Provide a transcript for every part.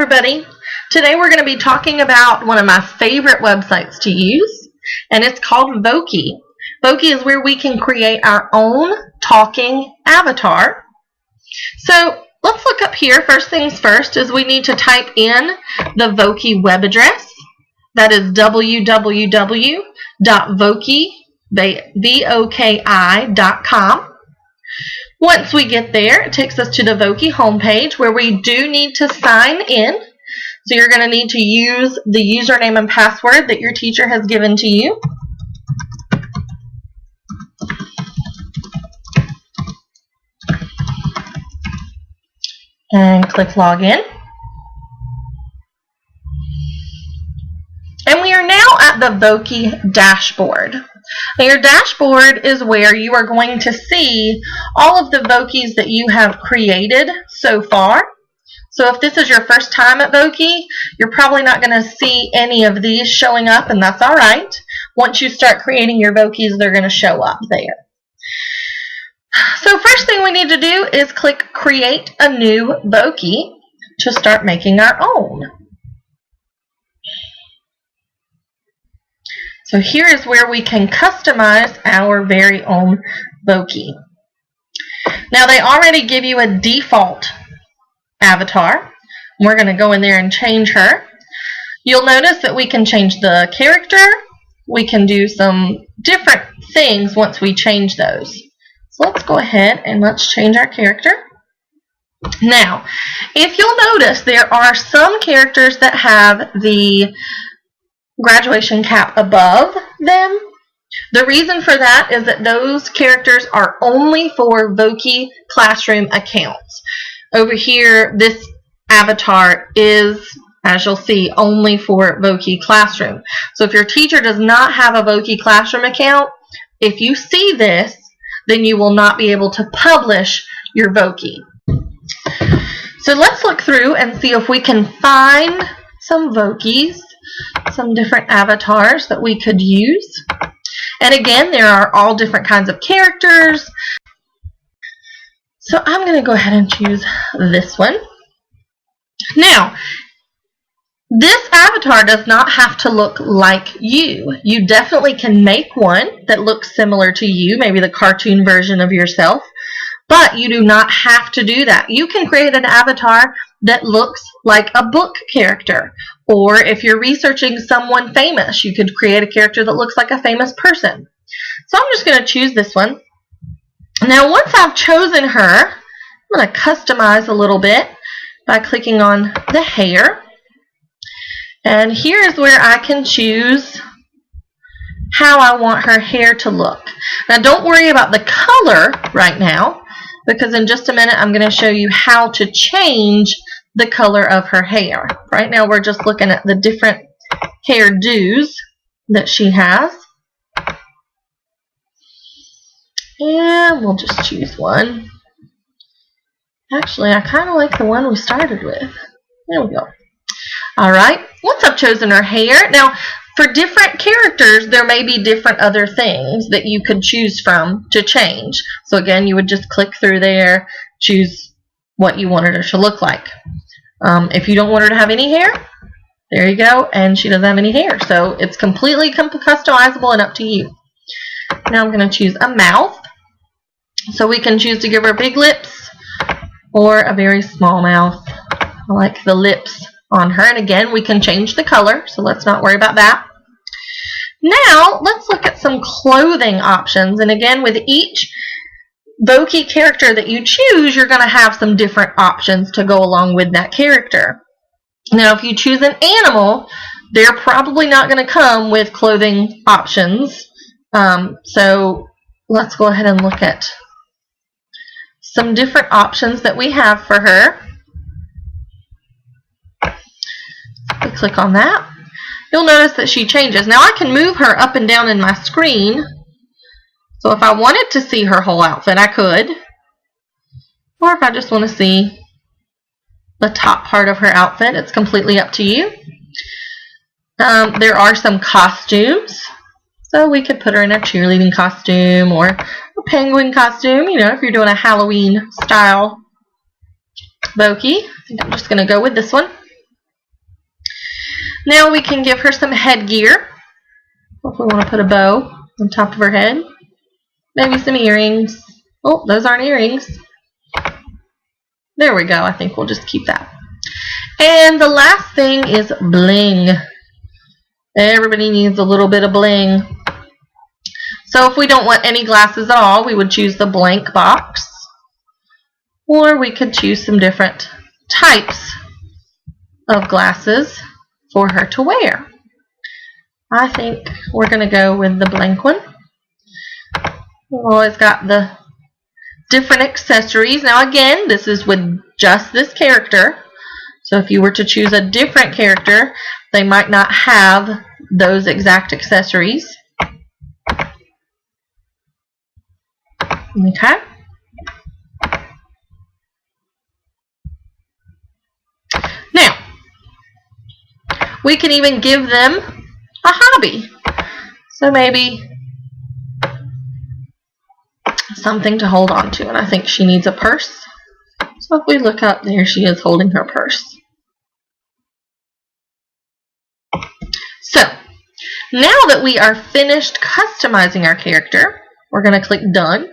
everybody. Today we're going to be talking about one of my favorite websites to use, and it's called Voki. Voki is where we can create our own talking avatar. So let's look up here. First things first is we need to type in the Voki web address. That is www.voki.com. Once we get there, it takes us to the Voki homepage where we do need to sign in. So you're going to need to use the username and password that your teacher has given to you. And click login. And we are now at the Voki dashboard. Now your dashboard is where you are going to see all of the Vokis that you have created so far. So if this is your first time at Voki, you're probably not going to see any of these showing up, and that's all right. Once you start creating your Vokis, they're going to show up there. So first thing we need to do is click Create a New Voki to start making our own. So here is where we can customize our very own Voki. Now they already give you a default avatar. We're going to go in there and change her. You'll notice that we can change the character. We can do some different things once we change those. So let's go ahead and let's change our character. Now, if you'll notice, there are some characters that have the graduation cap above them. The reason for that is that those characters are only for Voki Classroom accounts. Over here, this avatar is, as you'll see, only for Voki Classroom. So if your teacher does not have a Voki Classroom account, if you see this, then you will not be able to publish your Voki. So let's look through and see if we can find some Vokis, some different avatars that we could use. And again, there are all different kinds of characters. So I'm going to go ahead and choose this one. Now, this avatar does not have to look like you. You definitely can make one that looks similar to you, maybe the cartoon version of yourself, but you do not have to do that. You can create an avatar that looks like a book character, or if you're researching someone famous, you could create a character that looks like a famous person. So I'm just going to choose this one. Now once I've chosen her, I'm going to customize a little bit by clicking on the hair. And here is where I can choose how I want her hair to look. Now don't worry about the color right now, because in just a minute I'm going to show you how to change the color of her hair. Right now we're just looking at the different hairdos that she has. And we'll just choose one. Actually, I kind of like the one we started with. There we go. Alright, once I've chosen her hair, now for different characters there may be different other things that you could choose from to change. So again, you would just click through there, choose what you wanted her to look like. If you don't want her to have any hair, there you go, and she doesn't have any hair. So it's completely customizable and up to you. Now I'm going to choose a mouth. So we can choose to give her big lips or a very small mouth. I like the lips on her, and again we can change the color, so let's not worry about that. Now let's look at some clothing options, and again with each Voki character that you choose, you're going to have some different options to go along with that character. Now if you choose an animal, they're probably not going to come with clothing options, so let's go ahead and look at some different options that we have for her. We click on that. You'll notice that she changes. Now I can move her up and down in my screen. So if I wanted to see her whole outfit, I could. Or if I just want to see the top part of her outfit, it's completely up to you. There are some costumes. So we could put her in a cheerleading costume or a penguin costume, you know, if you're doing a Halloween style Voki. I think I'm just going to go with this one. Now we can give her some headgear. If we want to put a bow on top of her head. Maybe some earrings. Oh, those aren't earrings. There we go. I think we'll just keep that. And the last thing is bling. Everybody needs a little bit of bling. So if we don't want any glasses at all, we would choose the blank box. Or we could choose some different types of glasses for her to wear. I think we're going to go with the blank one. We've always got the different accessories. Now again, this is with just this character. So if you were to choose a different character, they might not have those exact accessories. Okay. Now, we can even give them a hobby. So maybe something to hold on to. And I think she needs a purse. So if we look up, there she is holding her purse. So, now that we are finished customizing our character, we're going to click Done.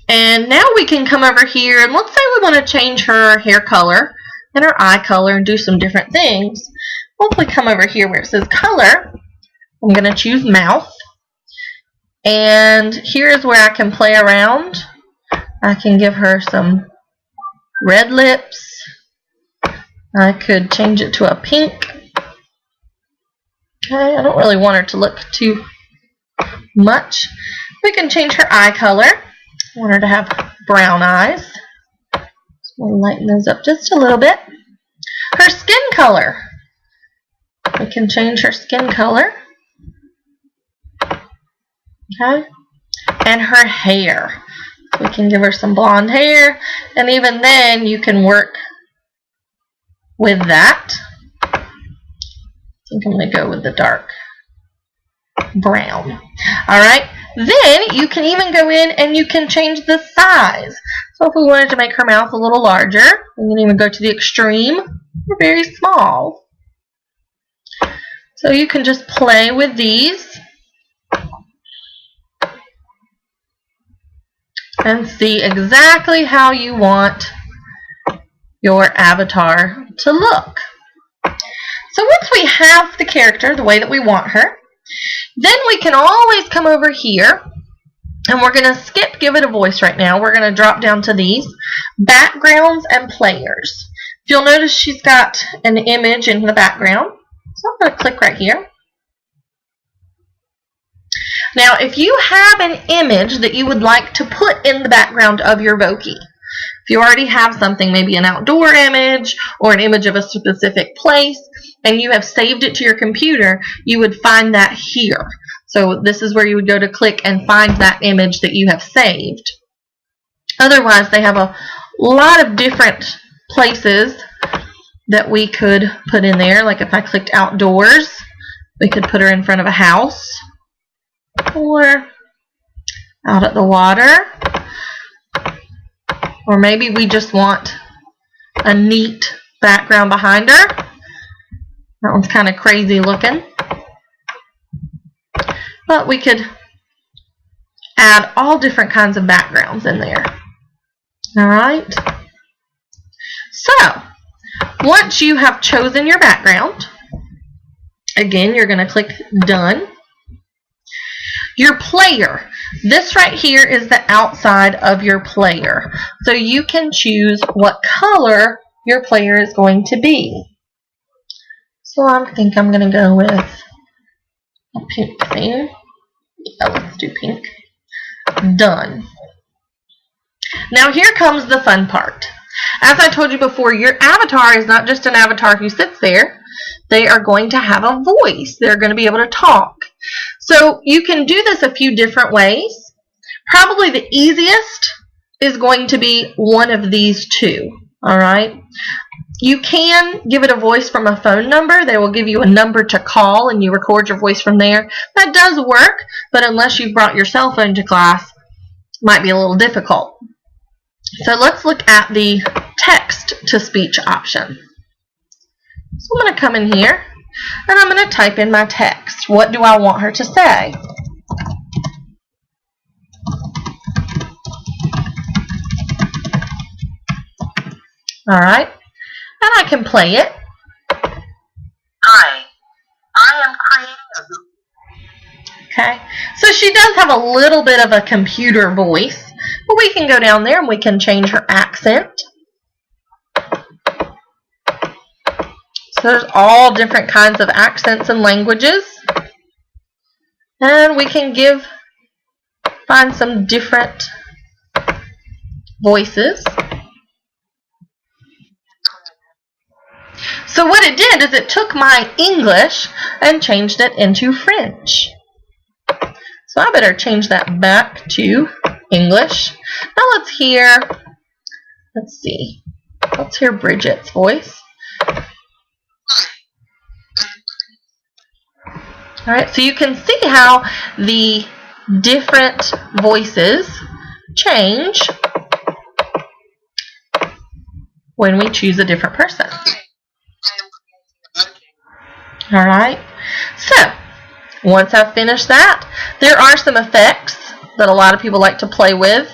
And now we can come over here and let's say we want to change her hair color and her eye color and do some different things. Well, if we come over here where it says color, I'm going to choose mouth. And here is where I can play around. I can give her some red lips. I could change it to a pink. Okay, I don't really want her to look too much. We can change her eye color. I want her to have brown eyes. So we'll lighten those up just a little bit. Her skin color. We can change her skin color. Okay. And her hair. We can give her some blonde hair. And even then, you can work with that. I think I'm going to go with the dark brown. Alright. Then you can even go in and you can change the size. So if we wanted to make her mouth a little larger, we can even go to the extreme or very small. So you can just play with these and see exactly how you want your avatar to look. So once we have the character the way that we want her, then we can always come over here and we're going to skip give it a voice right now. We're going to drop down to these backgrounds and players. If you'll notice she's got an image in the background. So I'm going to click right here. Now if you have an image that you would like to put in the background of your Voki, if you already have something, maybe an outdoor image or an image of a specific place, and you have saved it to your computer, you would find that here. So this is where you would go to click and find that image that you have saved. Otherwise, they have a lot of different places that we could put in there. Like if I clicked outdoors, we could put her in front of a house or out at the water. Or maybe we just want a neat background behind her. That one's kind of crazy looking. But we could add all different kinds of backgrounds in there. Alright. So, once you have chosen your background, again, you're going to click Done. Your player. This right here is the outside of your player. So you can choose what color your player is going to be. So I think I'm going to go with a pink theme. Yeah, let's do pink. Done. Now here comes the fun part. As I told you before, your avatar is not just an avatar who sits there. They are going to have a voice. They're going to be able to talk. So you can do this a few different ways. Probably the easiest is going to be one of these two. Alright? You can give it a voice from a phone number. They will give you a number to call and you record your voice from there. That does work, but unless you've brought your cell phone to class, it might be a little difficult. So let's look at the text-to-speech option. So I'm going to come in here and I'm going to type in my text. What do I want her to say? Alright, and I can play it. Hi, I am creating a Okay, so she does have a little bit of a computer voice, but we can go down there and we can change her accent. So there's all different kinds of accents and languages. And we can find some different voices. So what it did is it took my English and changed it into French. So I better change that back to English. Now let's hear Bridget's voice. Alright, so you can see how the different voices change when we choose a different person. Alright, so once I've finished that, there are some effects that a lot of people like to play with.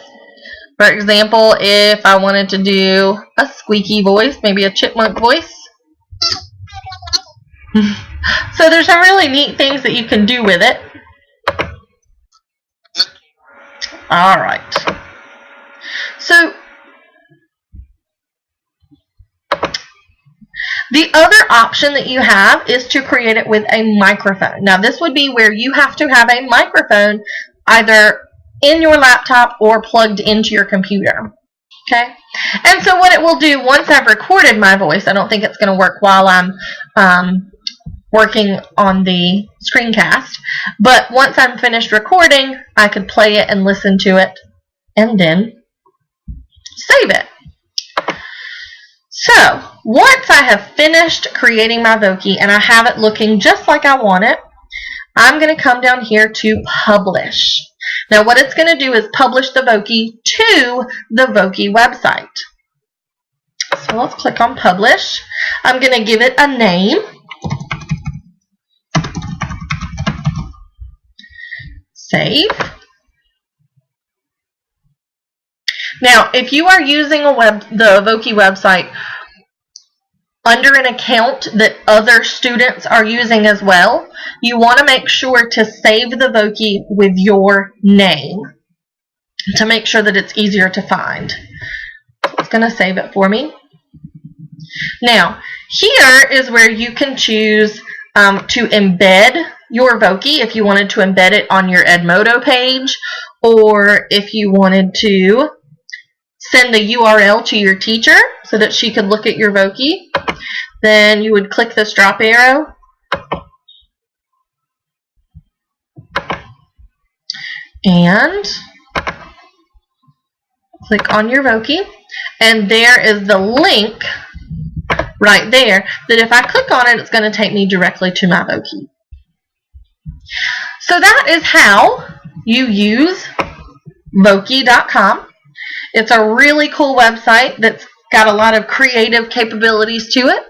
For example, if I wanted to do a squeaky voice, maybe a chipmunk voice. So there's some really neat things that you can do with it. Alright. So the other option that you have is to create it with a microphone. Now this would be where you have to have a microphone either in your laptop or plugged into your computer. Okay? And so what it will do, once I've recorded my voice, I don't think it's going to work while I'm working on the screencast, but once I'm finished recording, I could play it and listen to it and then save it. So once I have finished creating my Voki and I have it looking just like I want it, I'm going to come down here to publish. Now what it's going to do is publish the Voki to the Voki website. So let's click on publish. I'm going to give it a name. Save. Now, if you are using the Voki website under an account that other students are using as well, you want to make sure to save the Voki with your name to make sure that it's easier to find. It's going to save it for me. Now, here is where you can choose to embed your Voki if you wanted to embed it on your Edmodo page, or if you wanted to send the URL to your teacher so that she could look at your Voki. Then you would click this drop arrow and click on your Voki, and there is the link right there that if I click on it, it's going to take me directly to my Voki. So that is how you use Voki.com. It's a really cool website that's got a lot of creative capabilities to it.